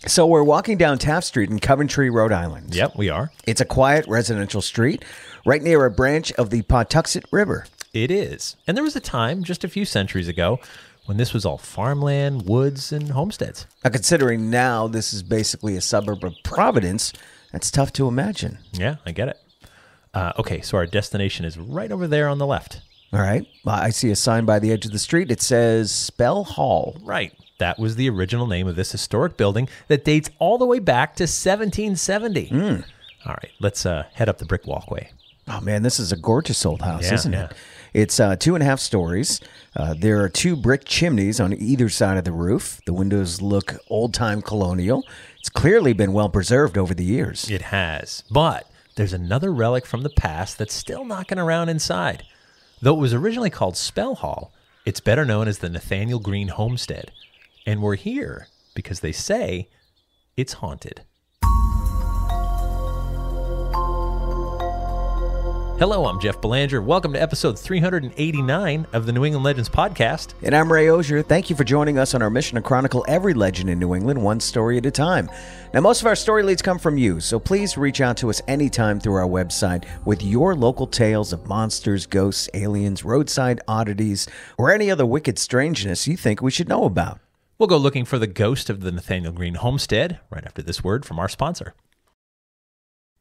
So we're walking down Taft Street in Coventry, Rhode Island. Yep, we are. It's a quiet residential street right near a branch of the Pawtuxet River. It is. And there was a time, just a few centuries ago, when this was all farmland, woods, and homesteads. Now, considering now this is basically a suburb of Providence, that's tough to imagine. Yeah, I get it. Okay, so our destination is right over there on the left. All right. I see a sign by the edge of the street. It says Spell Hall. Right. That was the original name of this historic building that dates all the way back to 1770. All right, let's head up the brick walkway. Oh, man, this is a gorgeous old house, isn't yeah. it? It's 2.5 stories. There are 2 brick chimneys on either side of the roof. The windows look old-time colonial. It's clearly been well preserved over the years. It has, but there's another relic from the past that's still knocking around inside. Though it was originally called Spell Hall, it's better known as the Nathanael Greene Homestead. And we're here because they say it's haunted. Hello, I'm Jeff Belanger. Welcome to episode 389 of the New England Legends podcast. And I'm Ray Auger. Thank you for joining us on our mission to chronicle every legend in New England, one story at a time. Now, most of our story leads come from you, so please reach out to us anytime through our website with your local tales of monsters, ghosts, aliens, roadside oddities, or any other wicked strangeness you think we should know about. We'll go looking for the ghost of the Nathanael Greene Homestead right after this word from our sponsor.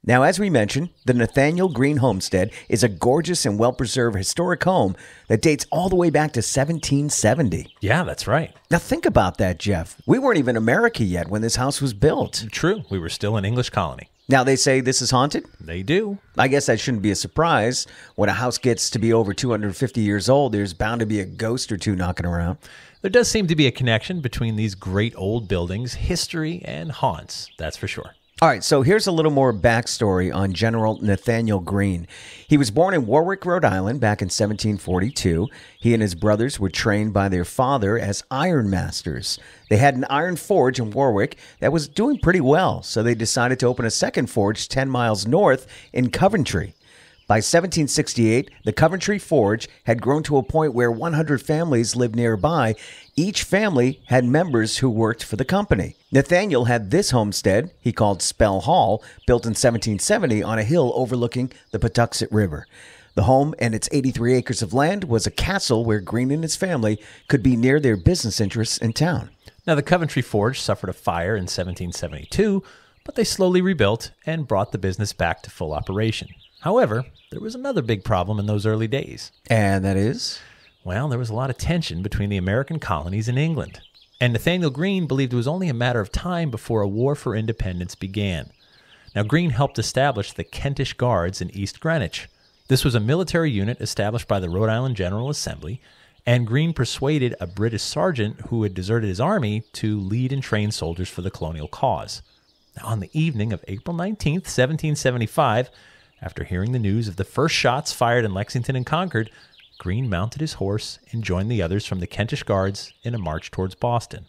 Now, as we mentioned, the Nathanael Greene Homestead is a gorgeous and well-preserved historic home that dates all the way back to 1770. Yeah, that's right. Now, think about that, Jeff. We weren't even in America yet when this house was built. True. We were still an English colony. Now, they say this is haunted? They do. I guess that shouldn't be a surprise. When a house gets to be over 250 years old, there's bound to be a ghost or two knocking around. There does seem to be a connection between these great old buildings, history, and haunts, that's for sure. All right, so here's a little more backstory on General Nathanael Greene. He was born in Warwick, Rhode Island back in 1742. He and his brothers were trained by their father as iron masters. They had an iron forge in Warwick that was doing pretty well, so they decided to open a second forge 10 miles north in Coventry. By 1768, the Coventry Forge had grown to a point where 100 families lived nearby. Each family had members who worked for the company. Nathanael had this homestead, he called Spell Hall, built in 1770 on a hill overlooking the Pawtuxet River. The home and its 83 acres of land was a castle where Greene and his family could be near their business interests in town. Now, the Coventry Forge suffered a fire in 1772, but they slowly rebuilt and brought the business back to full operation. However, there was another big problem in those early days. And that is? Well, there was a lot of tension between the American colonies and England. And Nathanael Greene believed it was only a matter of time before a war for independence began. Now, Greene helped establish the Kentish Guards in East Greenwich. This was a military unit established by the Rhode Island General Assembly, and Greene persuaded a British sergeant who had deserted his army to lead and train soldiers for the colonial cause. Now, on the evening of April 19th, 1775, after hearing the news of the first shots fired in Lexington and Concord, Greene mounted his horse and joined the others from the Kentish Guards in a march towards Boston.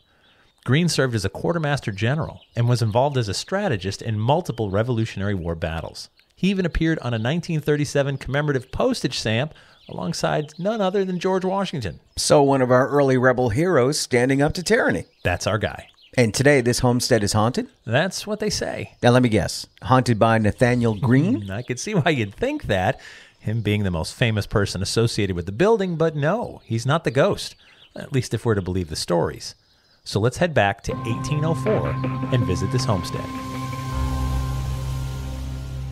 Greene served as a quartermaster general and was involved as a strategist in multiple Revolutionary War battles. He even appeared on a 1937 commemorative postage stamp alongside none other than George Washington. So one of our early rebel heroes standing up to tyranny. That's our guy. And today, this homestead is haunted? That's what they say. Now, let me guess. Haunted by Nathanael Greene? I could see why you'd think that, him being the most famous person associated with the building, but no, he's not the ghost, at least if we're to believe the stories. So let's head back to 1804 and visit this homestead.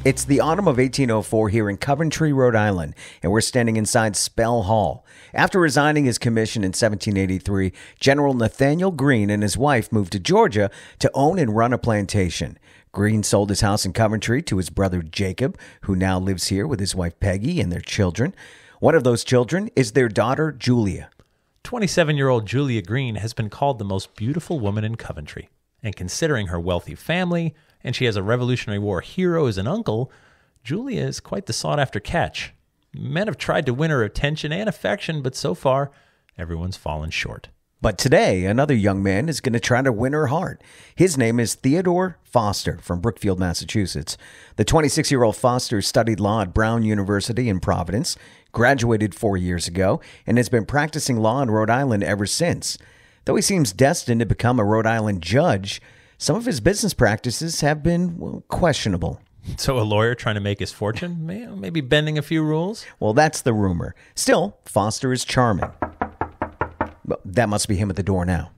It's the autumn of 1804 here in Coventry, Rhode Island, and we're standing inside Spell Hall. After resigning his commission in 1783, General Nathanael Greene and his wife moved to Georgia to own and run a plantation. Greene sold his house in Coventry to his brother Jacob, who now lives here with his wife Peggy and their children. One of those children is their daughter Julia. 27-year-old Julia Greene has been called the most beautiful woman in Coventry, and considering her wealthy family, and she has a Revolutionary War hero as an uncle, Julia is quite the sought-after catch. Men have tried to win her attention and affection, but so far, everyone's fallen short. But today, another young man is going to try to win her heart. His name is Theodore Foster from Brookfield, Massachusetts. The 26-year-old Foster studied law at Brown University in Providence, graduated 4 years ago, and has been practicing law in Rhode Island ever since. Though he seems destined to become a Rhode Island judge, some of his business practices have been questionable. So a lawyer trying to make his fortune, maybe bending a few rules? Well, that's the rumor. Still, Foster is charming. Well, that must be him at the door now.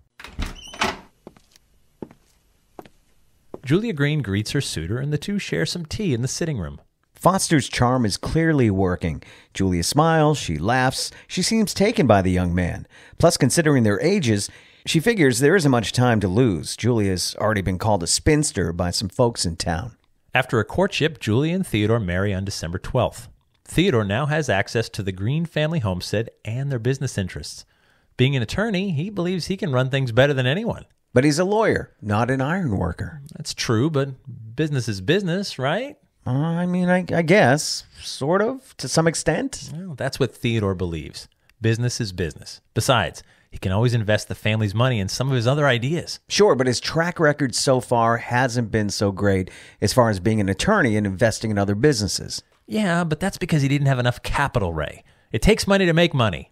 Julia Greene greets her suitor, and the two share some tea in the sitting room. Foster's charm is clearly working. Julia smiles, she laughs, she seems taken by the young man. Plus, considering their ages, she figures there isn't much time to lose. Julia's already been called a spinster by some folks in town. After a courtship, Julia and Theodore marry on December 12th. Theodore now has access to the Greene family homestead and their business interests. Being an attorney, he believes he can run things better than anyone. But he's a lawyer, not an iron worker. That's true, but business is business, right? I guess, sort of, to some extent. Well, that's what Theodore believes. Business is business. Besides, he can always invest the family's money in some of his other ideas. Sure, but his track record so far hasn't been so great as far as being an attorney and investing in other businesses. Yeah, but that's because he didn't have enough capital, Ray. It takes money to make money.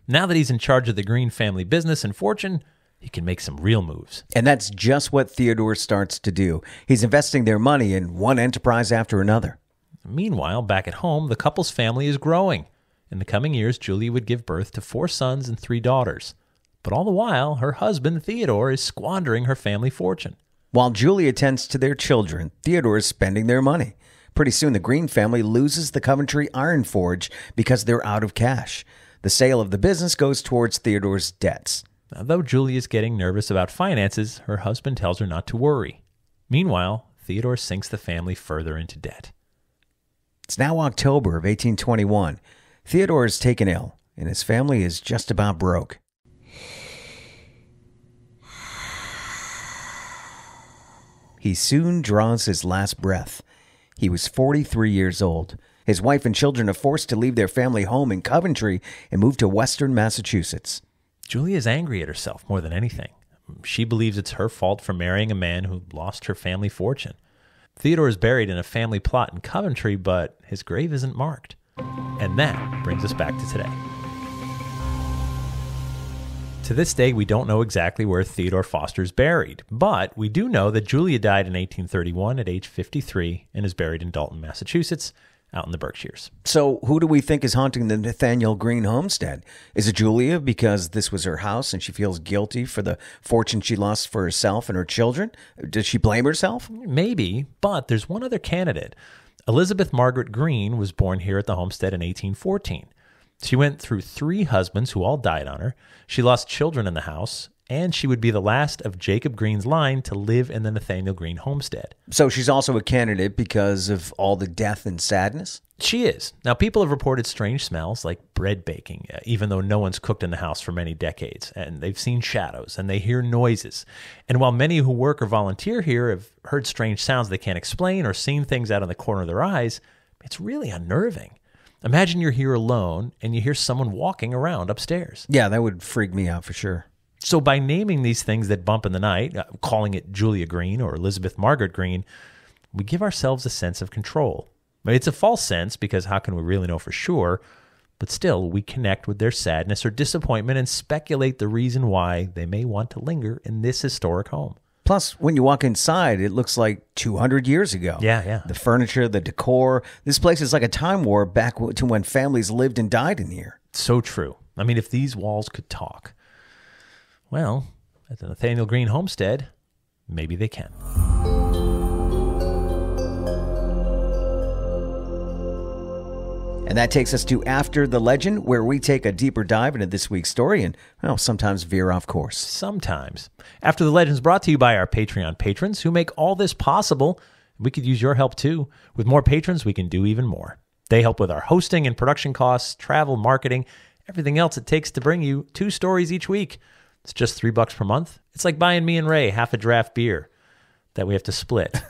Now that he's in charge of the Greene family business and fortune, he can make some real moves. And that's just what Theodore starts to do. He's investing their money in one enterprise after another. Meanwhile, back at home, the couple's family is growing. In the coming years, Julia would give birth to 4 sons and 3 daughters. But all the while, her husband, Theodore, is squandering her family fortune. While Julia tends to their children, Theodore is spending their money. Pretty soon, the Greene family loses the Coventry Iron Forge because they're out of cash. The sale of the business goes towards Theodore's debts. Now, though Julia is getting nervous about finances, her husband tells her not to worry. Meanwhile, Theodore sinks the family further into debt. It's now October of 1821. Theodore is taken ill, and his family is just about broke. He soon draws his last breath. He was 43 years old. His wife and children are forced to leave their family home in Coventry and move to western Massachusetts. Julia is angry at herself more than anything. She believes it's her fault for marrying a man who lost her family fortune. Theodore is buried in a family plot in Coventry, but his grave isn't marked. And that brings us back to today. To this day, we don't know exactly where Theodore Foster is buried, but we do know that Julia died in 1831 at age 53 and is buried in Dalton, Massachusetts, out in the Berkshires. So who do we think is haunting the Nathanael Greene homestead? Is it Julia because this was her house and she feels guilty for the fortune she lost for herself and her children? Does she blame herself? Maybe, but there's one other candidate. Elizabeth Margaret Greene was born here at the homestead in 1814. She went through 3 husbands who all died on her. She lost children in the house, and she would be the last of Jacob Greene's line to live in the Nathanael Greene homestead. So she's also a candidate because of all the death and sadness? She is. Now, people have reported strange smells like bread baking, even though no one's cooked in the house for many decades. And they've seen shadows, and they hear noises. And while many who work or volunteer here have heard strange sounds they can't explain or seen things out of the corner of their eyes, it's really unnerving. Imagine you're here alone and you hear someone walking around upstairs. Yeah, that would freak me out for sure. So by naming these things that bump in the night, calling it Julia Greene or Elizabeth Margaret Greene, we give ourselves a sense of control. It's a false sense because how can we really know for sure? But still, we connect with their sadness or disappointment and speculate the reason why they may want to linger in this historic home. Plus, when you walk inside, it looks like 200 years ago. Yeah. The furniture, the decor. This place is like a time warp back to when families lived and died in here. So true. I mean, if these walls could talk, well, at the Nathanael Greene homestead, maybe they can. And that takes us to After the Legend, where we take a deeper dive into this week's story and, well, sometimes veer off course. Sometimes. After the Legend is brought to you by our Patreon patrons who make all this possible. We could use your help too. With more patrons, we can do even more. They help with our hosting and production costs, travel, marketing, everything else it takes to bring you 2 stories each week. It's just $3 per month. It's like buying me and Ray half a draft beer that we have to split.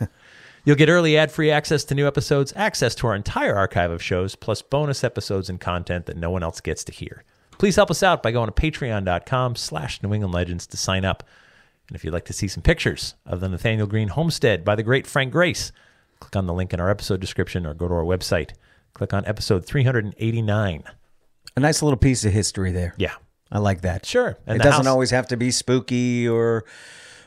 You'll get early ad-free access to new episodes, access to our entire archive of shows, plus bonus episodes and content that no one else gets to hear. Please help us out by going to patreon.com/New England Legends to sign up. And if you'd like to see some pictures of the Nathanael Greene homestead by the great Frank Grace, click on the link in our episode description or go to our website. Click on episode 389. A nice little piece of history there. Yeah. I like that. Sure. And it doesn't always have to be spooky or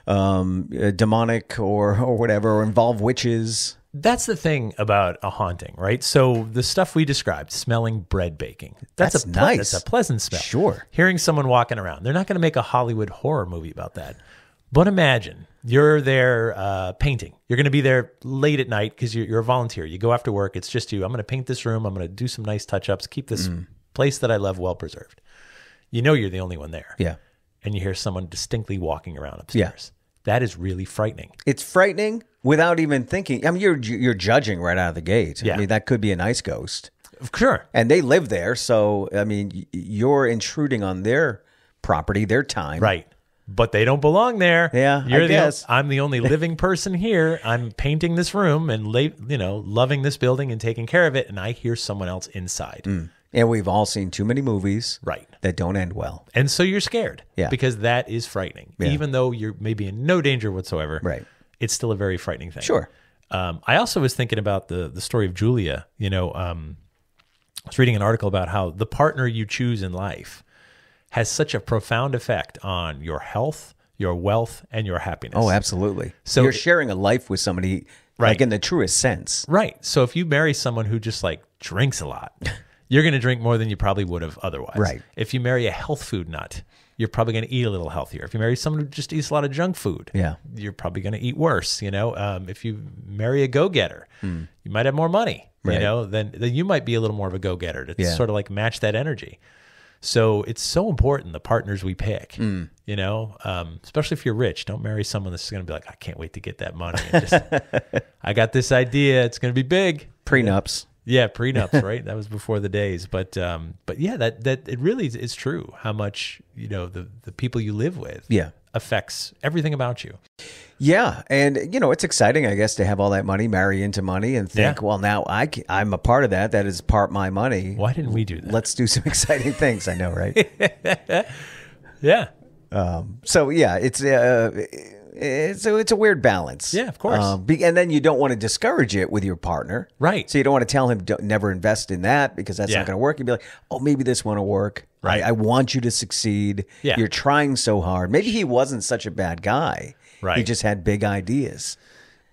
demonic or whatever, or involve witches. That's the thing about a haunting, right? So the stuff we described, smelling bread baking, that's nice. That's a pleasant smell. Sure. Hearing someone walking around, they're not going to make a Hollywood horror movie about that. But imagine you're there painting. You're going to be there late at night because you're a volunteer. You go after work. It's just you. I'm going to paint this room. I'm going to do some nice touch-ups, keep this place that I love well preserved. You know you're the only one there. Yeah. And you hear someone distinctly walking around upstairs. Yeah. That is really frightening. It's frightening without even thinking. I mean, you're judging right out of the gate. Yeah. I mean, that could be a nice ghost. Sure. And they live there, so, I mean, you're intruding on their property, their time. Right. But they don't belong there. Yeah, I guess. I'm the only living person here. I'm painting this room and, loving this building and taking care of it, and I hear someone else inside. And we've all seen too many movies Right. that don't end well. And so you're scared. Yeah. Because that is frightening. Yeah. Even though you're maybe in no danger whatsoever. Right. It's still a very frightening thing. Sure. I also was thinking about the story of Julia. I was reading an article about how the partner you choose in life has such a profound effect on your health, your wealth, and your happiness. Oh, absolutely. So you're sharing a life with somebody, Right. like in the truest sense. Right. So if you marry someone who just like drinks a lot, you're going to drink more than you probably would have otherwise. Right. If you marry a health food nut, you're probably going to eat a little healthier. If you marry someone who just eats a lot of junk food, Yeah. you're probably going to eat worse. If you marry a go-getter, you might have more money. Right. Then you might be a little more of a go-getter to Yeah. sort of like match that energy. So it's so important, the partners we pick, especially if you're rich. Don't marry someone that's going to be like, I can't wait to get that money. And just, I got this idea. It's going to be big. Prenups. Yeah, prenups, right? That was before the days. But yeah, that it really is true how much, the people you live with affects everything about you. Yeah. And, it's exciting, I guess, to have all that money, marry into money and think, well, now I'm a part of that. That is part my money. Why didn't we do that? Let's do some exciting things. I know, right? Yeah. So, yeah, it's a weird balance. Yeah, of course. And then you don't want to discourage it with your partner. Right. So you don't want to tell him, never invest in that because that's not going to work. You'd be like, oh, maybe this one will work. Right. I want you to succeod. Yeah. You're trying so hard. Maybe he wasn't such a bad guy. Right. He just had big ideas.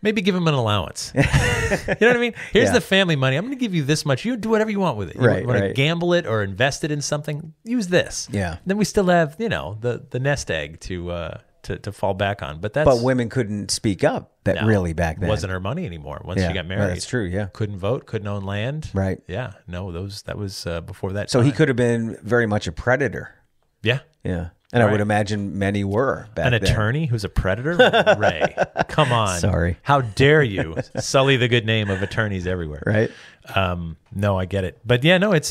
Maybe give him an allowance. You know what I mean? Here's the family money. I'm going to give you this much. You do whatever you want with it. You want to gamble it or invest it in something, use this. Yeah. And then we still have, the nest egg to fall back on. But women couldn't speak up really back then. It wasn't her money anymore once she got married. That's true, yeah. Couldn't vote, couldn't own land. Right. Yeah. No, that was before that So time. he could have been very much a predator. Yeah. Yeah. And I would imagine many were back then. An attorney who's a predator? Ray, come on. Sorry. How dare you sully the good name of attorneys everywhere? Right. No, I get it. But yeah, no, but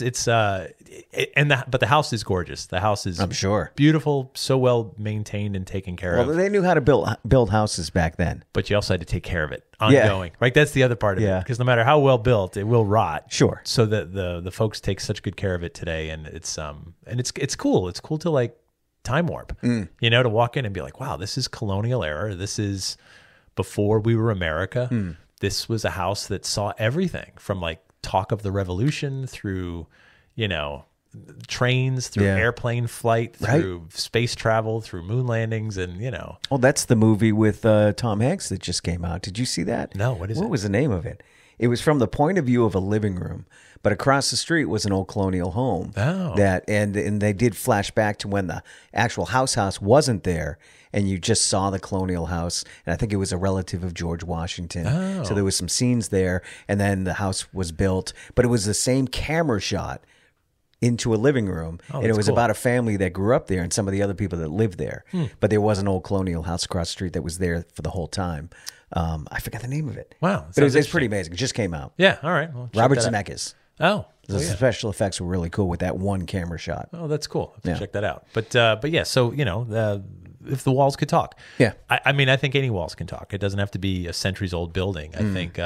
the house is gorgeous. The house is, I'm sure, beautiful, so well maintained and taken care of. Well, they knew how to build houses back then. But you also had to take care of it ongoing, right? That's the other part of it. Because no matter how well built, it will rot. Sure. So that the folks take such good care of it today, and it's cool. It's cool to like time warp, to walk in and be like, wow, this is colonial era. This is before we were America. This was a house that saw everything from like talk of the revolution through, trains, through airplane flight, through space travel, through moon landings, and Oh, that's the movie with Tom Hanks that just came out. Did you see that? No, what is it? What was the name of it? It was from the point of view of a living room, but across the street was an old colonial home. Oh. And they did flash back to when the actual house wasn't there, and you just saw the colonial house. And I think it was a relative of George Washington. Oh. So there was some scenes there, and then the house was built, but it was the same camera shot into a living room, and it was cool. about a family that grew up there and some of the other people that lived there. But there was an old colonial house across the street that was there for the whole time. I forgot the name of it. Wow. But it's pretty amazing. It just came out. Yeah. All right. Well, Robert Zemeckis. Oh. The special effects were really cool with that one camera shot. Oh, that's cool. I have to check that out. But yeah, so, if the walls could talk. Yeah. I mean, I think any walls can talk. It doesn't have to be a centuries old building. I think,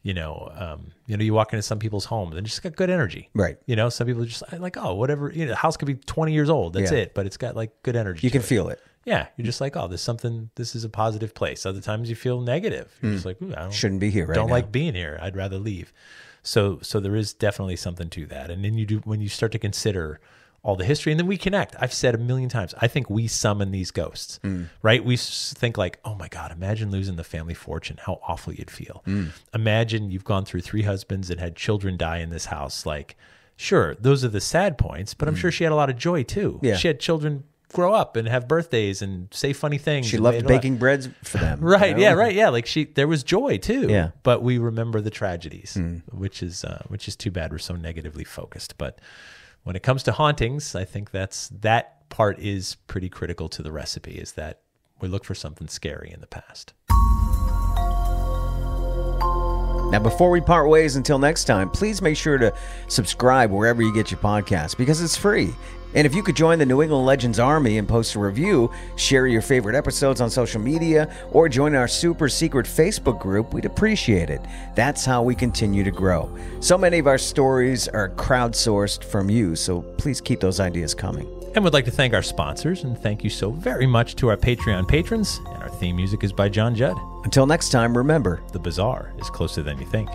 you walk into some people's homes and just got good energy. Right. Some people are just like, oh, whatever, the house could be 20 years old. That's it. But it's got like good energy. You can feel it. Yeah. You're just like, oh, this is a positive place. Other times you feel negative. You're just like, ooh, shouldn't be here right don't now. like being here. I'd rather leave. So there is definitely something to that. And then when you start to consider all the history, and then we connect. I've said a million times, I think we summon these ghosts, right? We think like, oh my God, imagine losing the family fortune, how awful you'd feel. Imagine you've gone through 3 husbands and had children die in this house. Like, sure, those are the sad points, but I'm sure she had a lot of joy too. Yeah. She had children grow up and have birthdays and say funny things. She loved baking breads for them. Right. You know? Yeah. Right. Yeah. Like there was joy too. Yeah. But we remember the tragedies, which is too bad we're so negatively focused. But when it comes to hauntings, I think that part is pretty critical to the recipe, is that we look for something scary in the past. Now, before we part ways until next time, please make sure to subscribe wherever you get your podcasts, because it's free. And if you could join the New England Legends Army and post a review, share your favorite episodes on social media, or join our super secret Facebook group, we'd appreciate it. That's how we continue to grow. So many of our stories are crowdsourced from you, so please keep those ideas coming. And we'd like to thank our sponsors, and thank you so very much to our Patreon patrons. And our theme music is by John Judd. Until next time, remember, the bizarre is closer than you think.